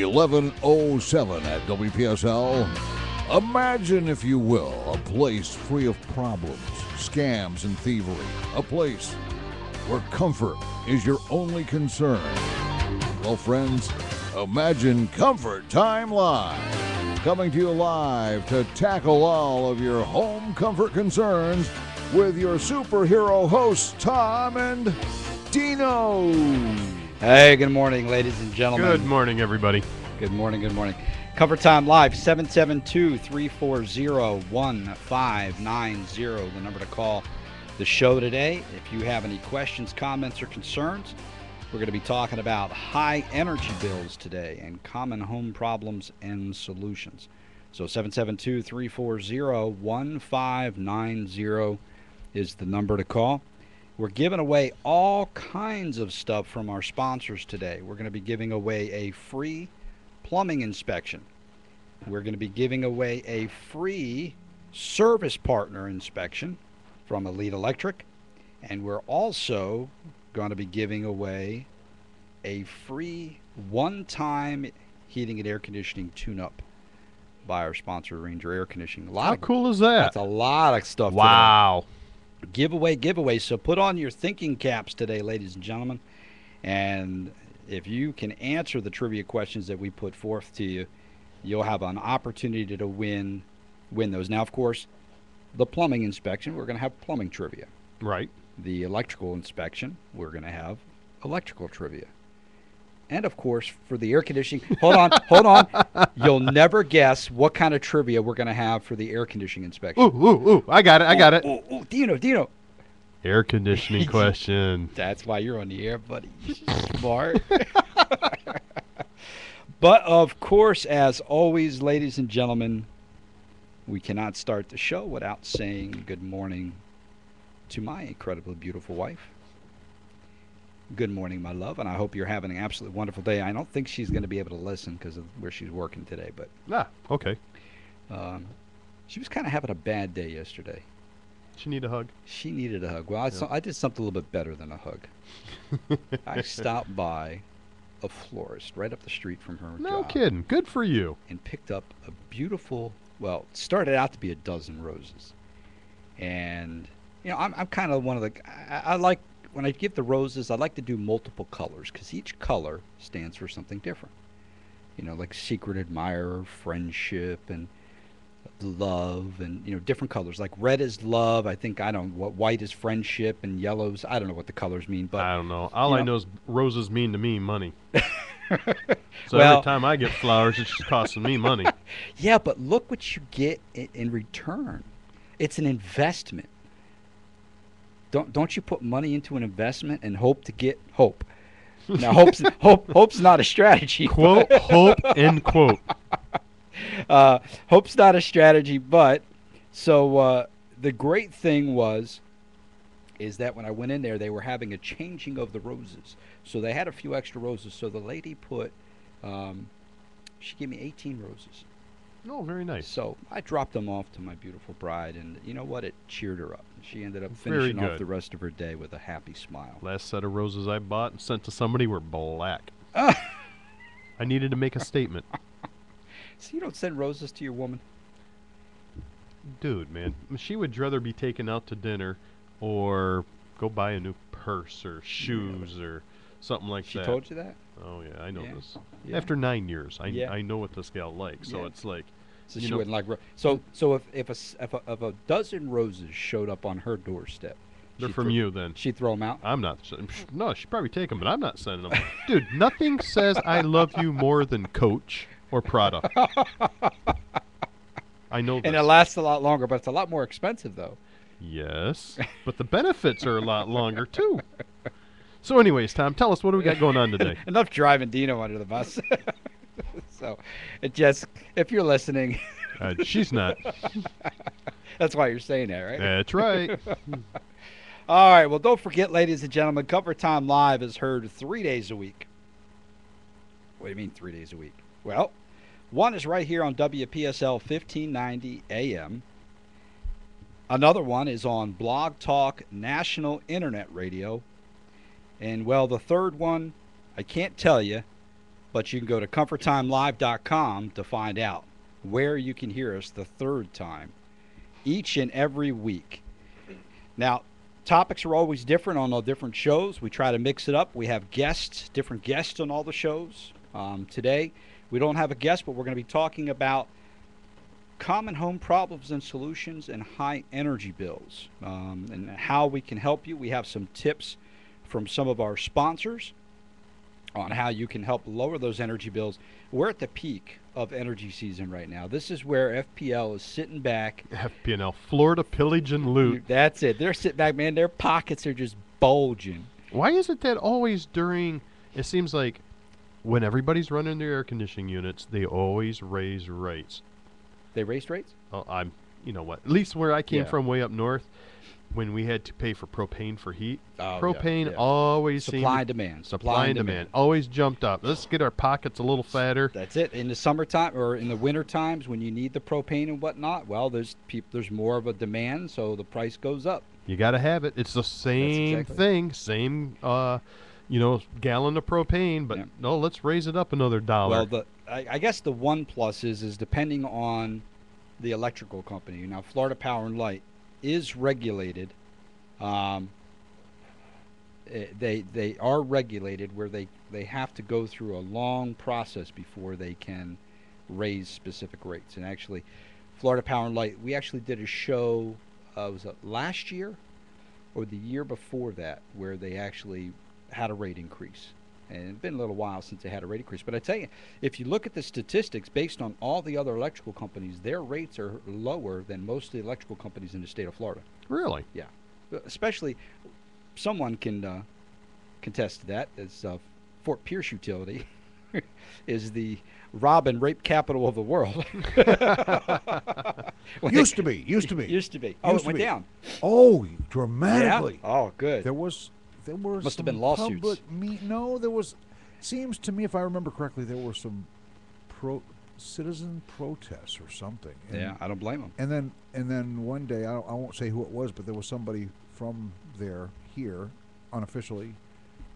1107 at WPSL. Imagine, if you will, a place free of problems, scams, and thievery. A place where comfort is your only concern. Well, friends, imagine Comfort Time Live. Coming to you live to tackle all of your home comfort concerns with your superhero hosts, Tom and Dino. Hey, good morning, ladies and gentlemen. Good morning, everybody. Good morning, good morning. Comfort Time Live, 772-340-1590, the number to call the show today. If you have any questions, comments, or concerns, we're going to be talking about high energy bills today and common home problems and solutions. So 772-340-1590 is the number to call. We're giving away all kinds of stuff from our sponsors today. We're going to be giving away a free plumbing inspection. We're going to be giving away a free service partner inspection from Elite Electric. And we're also going to be giving away a free one-time heating and air conditioning tune-up by our sponsor, Ranger Air Conditioning. How cool is that? That's a lot of stuff. Wow. Today. Giveaway. So put on your thinking caps today, ladies and gentlemen. And if you can answer the trivia questions that we put forth to you, you'll have an opportunity to win those. Now, of course, the plumbing inspection, we're going to have plumbing trivia. Right. The electrical inspection, we're going to have electrical trivia. And, of course, for the air conditioning, hold on. You'll never guess what kind of trivia we're going to have for the air conditioning inspection. Ooh, I got it. Ooh, Dino. Air conditioning question. That's why you're on the air, buddy. Smart. But, of course, as always, ladies and gentlemen, we cannot start the show without saying good morning to my incredibly beautiful wife. Good morning, my love, and I hope you're having an absolutely wonderful day. I don't think she's going to be able to listen because of where she's working today, but Okay. She was kind of having a bad day yesterday. She need a hug? She needed a hug. Well, I did something a little bit better than a hug. I stopped by a florist right up the street from her No job kidding. Good for you. and picked up a beautiful, well, it started out to be a dozen roses. And, I'm kind of one of the, I like, when I give the roses, I like to do multiple colors because each color stands for something different. Like secret admirer, friendship, and love, and different colors. Like red is love. I don't know what white is friendship, and yellows. I don't know what the colors mean, but I don't know. All I know is roses mean to me money. So Well, every time I get flowers, it's just costing me money. yeah, but look what you get in return. It's an investment. Don't you put money into an investment and hope to get hope? Now, hope's not a strategy. Quote, hope, end quote. Hope's not a strategy, but so the great thing is that when I went in there, they were having a changing of the roses. So they had a few extra roses. So the lady she gave me 18 roses. Oh, very nice. So I dropped them off to my beautiful bride, and you know what? It cheered her up. She ended up Very finishing off good. the rest of her day with a happy smile. Last set of roses I bought and sent to somebody were black. I needed to make a statement. So you don't send roses to your woman? Dude, man, she would rather be taken out to dinner or go buy a new purse or shoes or something like She that. told you that? Oh, yeah, I know Yeah. this. Yeah. After 9 years, Yeah. I know what this gal likes. So Yeah. it's like, So you she know- wouldn't like so if a dozen roses showed up on her doorstep, they're she'd from you then. she'd throw them out. I'm not. No, she'd probably take them, but I'm not sending them. Dude, nothing says I love you more than Coach or Prada. I know this. And it lasts a lot longer, but it's a lot more expensive though. Yes, but the benefits are a lot longer too. So anyways, Tom, tell us, what do we got going on today? Enough driving Dino under the bus. So, if you're listening, She's not. that's why you're saying that, right? That's right. All right. Well, don't forget, ladies and gentlemen, Comfort Time Live is heard 3 days a week. What do you mean 3 days a week? Well, one is right here on WPSL 1590 AM. Another one is on Blog Talk National Internet Radio. And, well, the third one, I can't tell you But you can go to ComfortTimeLive.com to find out where you can hear us the third time each and every week. Now, topics are always different on all different shows. We try to mix it up. We have guests, different guests on all the shows. Today, we don't have a guest, but we're going to be talking about common home problems and solutions and high energy bills, and how we can help you. We have some tips from some of our sponsors on how you can help lower those energy bills. We're at the peak of energy season right now. This is where FPL is sitting back. FPL, Florida pillage and loot. That's it. They're sitting back, man. Their pockets are just bulging. Why is it that always during, it seems like when everybody's running their air conditioning units, they always raise rates? They raised rates? Oh, you know what? At least where I came Yeah. from way up north, when we had to pay for propane for heat, Oh, propane yeah. always Supply seemed and demand. supply and demand always jumped up. Let's get our pockets a little fatter. That's it. In the summertime or in the winter times when you need the propane and whatnot, well, there's more of a demand, so the price goes up. You got to have it. It's the same exactly. thing, same gallon of propane, but Yeah. no, let's raise it up another dollar. Well, I guess the one plus is depending on the electrical company. Now, Florida Power and Light is regulated. They are regulated where they have to go through a long process before they can raise specific rates. And actually, Florida Power and Light, we actually did a show, was it last year or the year before that, where they actually had a rate increase. And it's been a little while since they had a rate increase. But I tell you, if you look at the statistics based on all the other electrical companies, their rates are lower than most of the electrical companies in the state of Florida. Really? Yeah. Especially, someone can contest to that, as Fort Pierce Utility is the rob and rape capital of the world. Used to be. Used to be. Oh, Used it went to be. down. Oh, dramatically. Yeah? Oh, good. There was Must have some been lawsuits. No, there was. Seems to me, if I remember correctly, there were some citizen protests or something. And, Yeah, I don't blame them. And then one day, I won't say who it was, but there was somebody from here, unofficially,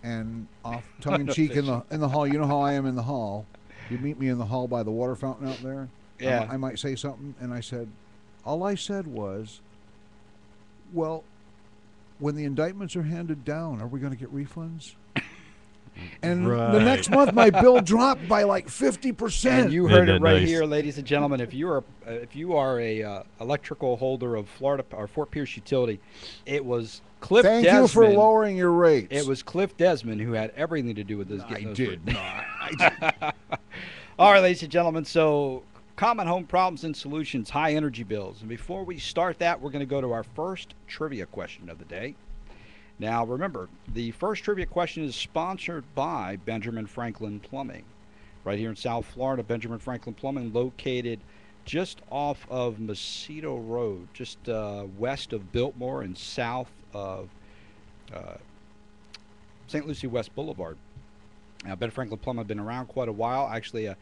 and off tongue in cheek in the hall. You know how I am in the hall. You meet me in the hall by the water fountain out there. Yeah. I might say something, and all I said was, well, when the indictments are handed down, are we going to get refunds? And the next month, my bill dropped by like 50%. And you heard Isn't it that right nice? here, ladies and gentlemen. If you are a electrical holder of Florida or Fort Pierce Utility, it was Cliff Thank Desmond. you for lowering your rates. It was Cliff Desmond who had everything to do with this. I getting those did rates. not. All right, ladies and gentlemen. So, common home problems and solutions, high energy bills. And before we start that, we're going to go to our first trivia question of the day. Now, remember, the first trivia question is sponsored by Benjamin Franklin Plumbing. Right here in South Florida, Benjamin Franklin Plumbing, located just off of Macedo Road, just west of Biltmore and south of St. Lucie West Boulevard. Now, Ben Franklin Plumbing have been around quite a while. Actually, a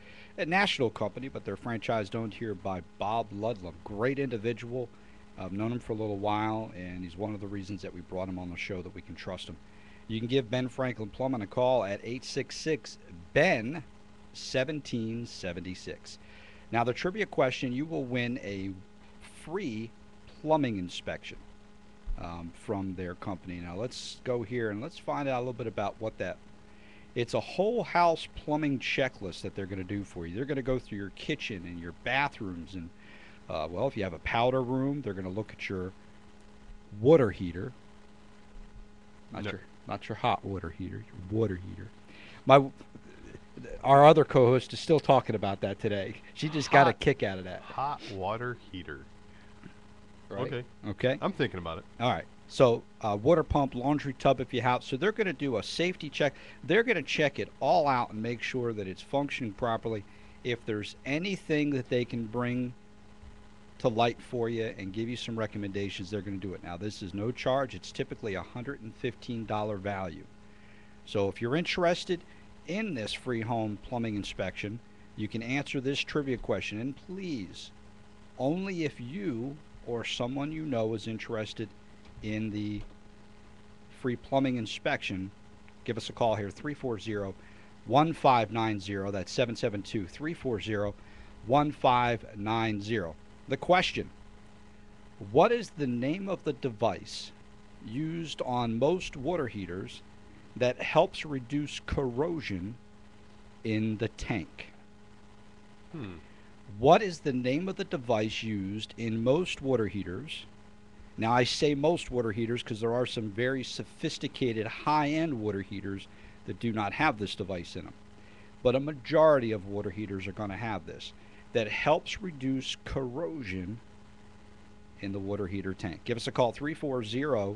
national company, but they're franchised owned here by Bob Ludlam. Great individual. I've known him for a little while, and he's one of the reasons that we brought him on the show, that we can trust him. You can give Ben Franklin Plumbing a call at 866-BEN-1776. Now, the trivia question, you will win a free plumbing inspection from their company. Now, let's go here and let's find out a little bit about what that. It's a whole house plumbing checklist that they're going to do for you. They're going to go through your kitchen and your bathrooms, and well, if you have a powder room, they're going to look at your water heater. Not your hot water heater, your water heater. Our other co-host is still talking about that today. She just got a kick out of that. Hot water heater. Right? Okay. Okay. I'm thinking about it. All right. So, water pump, laundry tub if you have. So they're going to do a safety check. They're going to check it all out and make sure that it's functioning properly. If there's anything that they can bring to light for you and give you some recommendations, they're going to do it. Now, this is no charge. It's typically a $115 value. So if you're interested in this free home plumbing inspection, you can answer this trivia question. And please, only if you or someone you know is interested in the free plumbing inspection, give us a call here, 1590. That's 772-340-1590. The question: what is the name of the device used on most water heaters that helps reduce corrosion in the tank? What is the name of the device used in most water heaters? Now, I say most water heaters because there are some very sophisticated high-end water heaters that do not have this device in them. But a majority of water heaters are going to have this, that helps reduce corrosion in the water heater tank. Give us a call, 340-1590,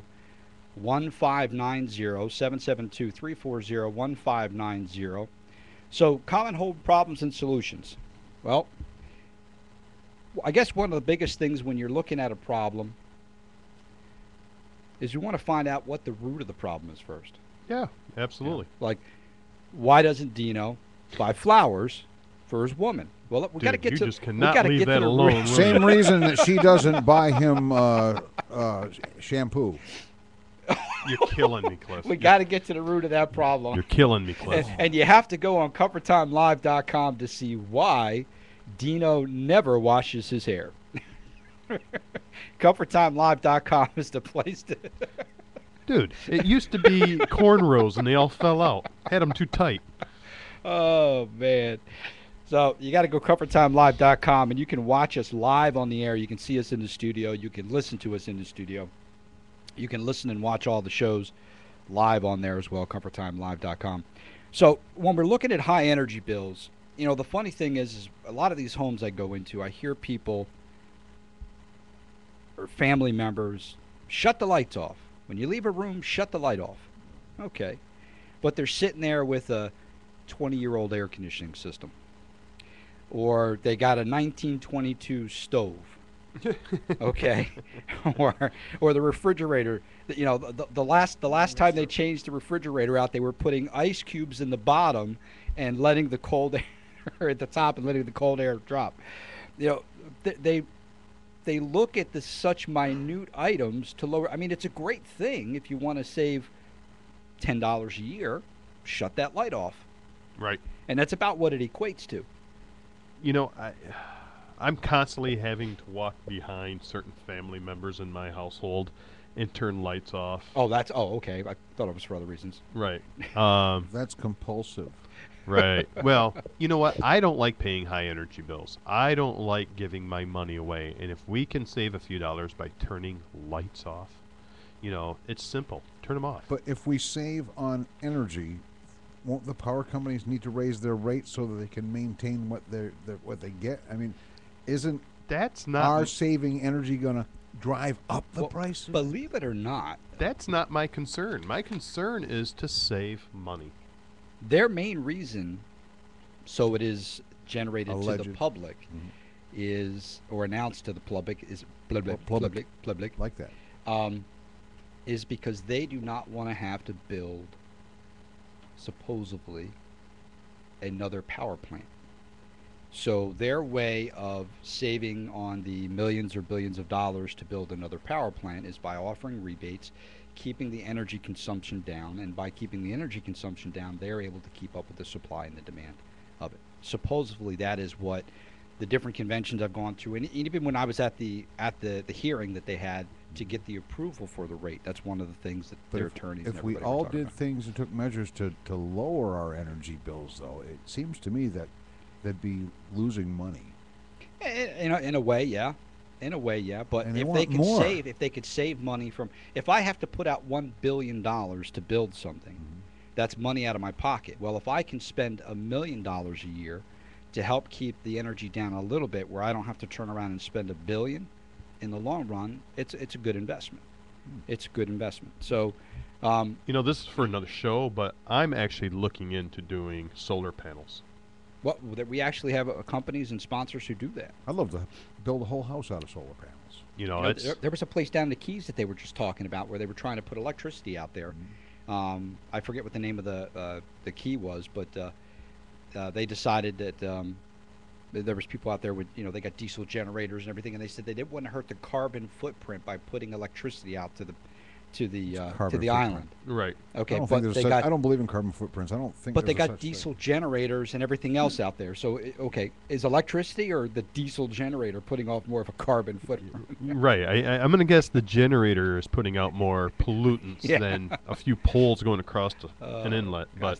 772-340-1590. So, common home problems and solutions. Well, I guess one of the biggest things when you're looking at a problem is you want to find out what the root of the problem is first. Yeah, absolutely. Like, why doesn't Dino buy flowers for his woman? Well, we got to get to. You just cannot leave that alone. Same reason that she doesn't buy him shampoo. You're killing me, Cliff. We got to get to the root of that problem. You're killing me, Cliff. And you have to go on ComfortTimeLive.com to see why Dino never washes his hair. ComfortTimeLive.com is the place to. Dude, it used to be cornrows and they all fell out. Had them too tight. Oh, man. So you got to go ComfortTimeLive.com, and you can watch us live on the air. You can see us in the studio. You can listen to us in the studio. You can listen and watch all the shows live on there as well, ComfortTimeLive.com. So when we're looking at high energy bills, you know, the funny thing is a lot of these homes I go into, I hear people or family members, shut the lights off. When you leave a room, shut the light off. Okay. But they're sitting there with a 20-year-old air conditioning system. Or they got a 1922 stove. Okay. or the refrigerator. You know, the last time they changed the refrigerator out, they were putting ice cubes in the bottom and letting the cold air at the top and letting the cold air drop. You know, they look at such minute items to lower. I mean, it's a great thing if you want to save $10 a year. Shut that light off. Right. And that's about what it equates to. You know, I'm constantly having to walk behind certain family members in my household and turn lights off. Oh, okay. I thought it was for other reasons. Right. That's compulsive. Right. Well, you know what? I don't like paying high energy bills. I don't like giving my money away. And if we can save a few dollars by turning lights off, you know, it's simple. Turn them off. But if we save on energy, won't the power companies need to raise their rates so that they can maintain what they get? I mean, isn't that's not our saving energy going to drive up the prices? Believe it or not, that's not my concern. My concern is to save money. Their main reason, so it is generated Alleged. to the public, is or announced to the public is public like that. Is because they do not want to have to build supposedly another power plant. So their way of saving on the millions or billions of dollars to build another power plant is by offering rebates, keeping the energy consumption down, and by keeping the energy consumption down, they're able to keep up with the supply and the demand of it. Supposedly that is what the different conventions I've gone through, and even when I was at the hearing that they had to get the approval for the rate, that's one of the things that their attorneys and if we everybody all were talking did about. things and took measures to lower our energy bills, though, it seems to me that they'd be losing money. In a way, yeah. In a way, yeah. But And they if want they could more. save money from, if I have to put out $1 billion to build something, that's money out of my pocket. Well, if I can spend $1 million a year to help keep the energy down a little bit, where I don't have to turn around and spend $1 billion, in the long run, it's a good investment. It's a good investment. So, you know, this is for another show, but I'm actually looking into doing solar panels. we actually have companies and sponsors who do that. I'd love to build a whole house out of solar panels. You know, You it's know, there was a place down in the Keys that they were just talking about where they were trying to put electricity out there. I forget what the name of the key was, but they decided that there was people out there with, you know, they got diesel generators and everything, and they said they didn't want to hurt the carbon footprint by putting electricity out to the Carbon island. Right. Okay, I don't, but think they there's got I don't believe in carbon footprints. I don't think. but they there's a got such thing. diesel generators and everything else out there. So okay, is electricity or the diesel generator putting off more of a carbon footprint? Right. I'm going to guess the generater is putting out more pollutants Yeah. than a few poles going across an inlet. But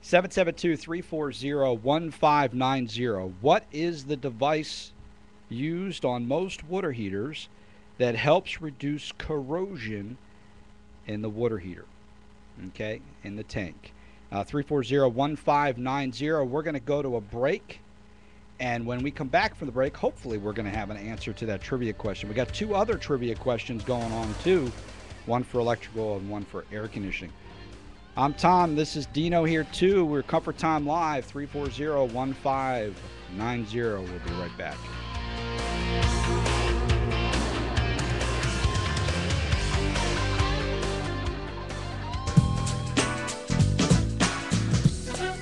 772-340-1590. What is the device used on most water heaters that helps reduce corrosion in the water heater? Okay, in the tank. 340-1590. We're going to go to a break. And when we come back from the break, hopefully we're going to have an answer to that trivia question. We got two other trivia questions going on, too. One for electrical and one for air conditioning. I'm Tom. This is Dino here, too. We're Comfort Time Live, 340-1590. We'll be right back.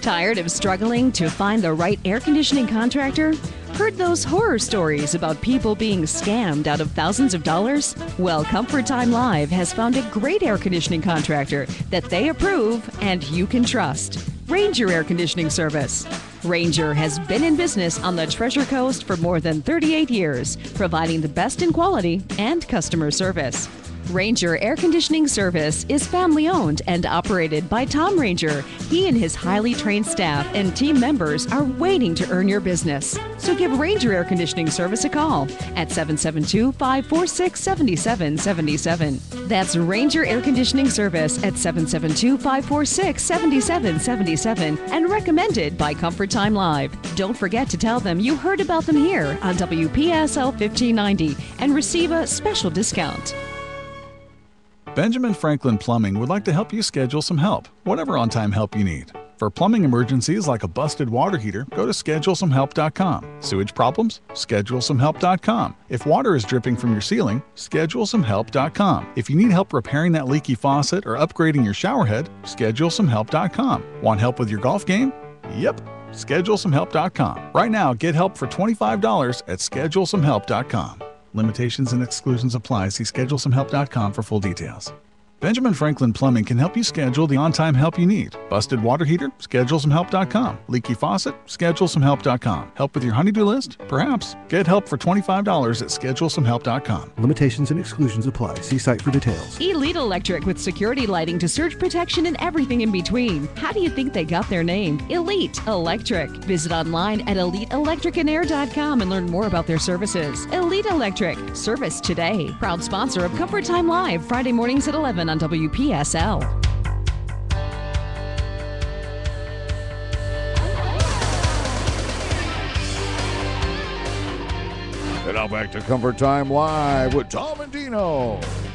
Tired of struggling to find the right air conditioning contractor? Heard those horror stories about people being scammed out of thousands of dollars? Well, Comfort Time Live has found a great air conditioning contractor that they approve and you can trust. Ranger Air Conditioning Service. Ranger has been in business on the Treasure Coast for more than 38 years, providing the best in quality and customer service. Ranger Air Conditioning Service is family-owned and operated by Tom Ranger. He and his highly trained staff and team members are waiting to earn your business. So give Ranger Air Conditioning Service a call at 772-546-7777. That's Ranger Air Conditioning Service at 772-546-7777 and recommended by Comfort Time Live. Don't forget to tell them you heard about them here on WPSL 1590 and receive a special discount. Benjamin Franklin Plumbing would like to help you schedule some help, whatever on-time help you need. For plumbing emergencies like a busted water heater, go to schedulesomehelp.com. Sewage problems? Schedulesomehelp.com. If water is dripping from your ceiling, schedulesomehelp.com. If you need help repairing that leaky faucet or upgrading your shower head, schedulesomehelp.com. Want help with your golf game? Yep, schedulesomehelp.com. Right now, get help for $25 at schedulesomehelp.com. Limitations and exclusions apply. See schedulesomehelp.com for full details. Benjamin Franklin Plumbing can help you schedule the on-time help you need. Busted water heater? Schedulesomehelp.com. Leaky faucet? Schedulesomehelp.com. Help with your honey-do list? Perhaps. Get help for $25 at schedulesomehelp.com. Limitations and exclusions apply. See site for details. Elite Electric with security lighting to surge protection and everything in between. How do you think they got their name? Elite Electric. Visit online at eliteelectricanair.com and learn more about their services. Elite Electric. Service today. Proud sponsor of Comfort Time Live, Friday mornings at 11 on WPSL. And now back to Comfort Time Live with Tom and Dino.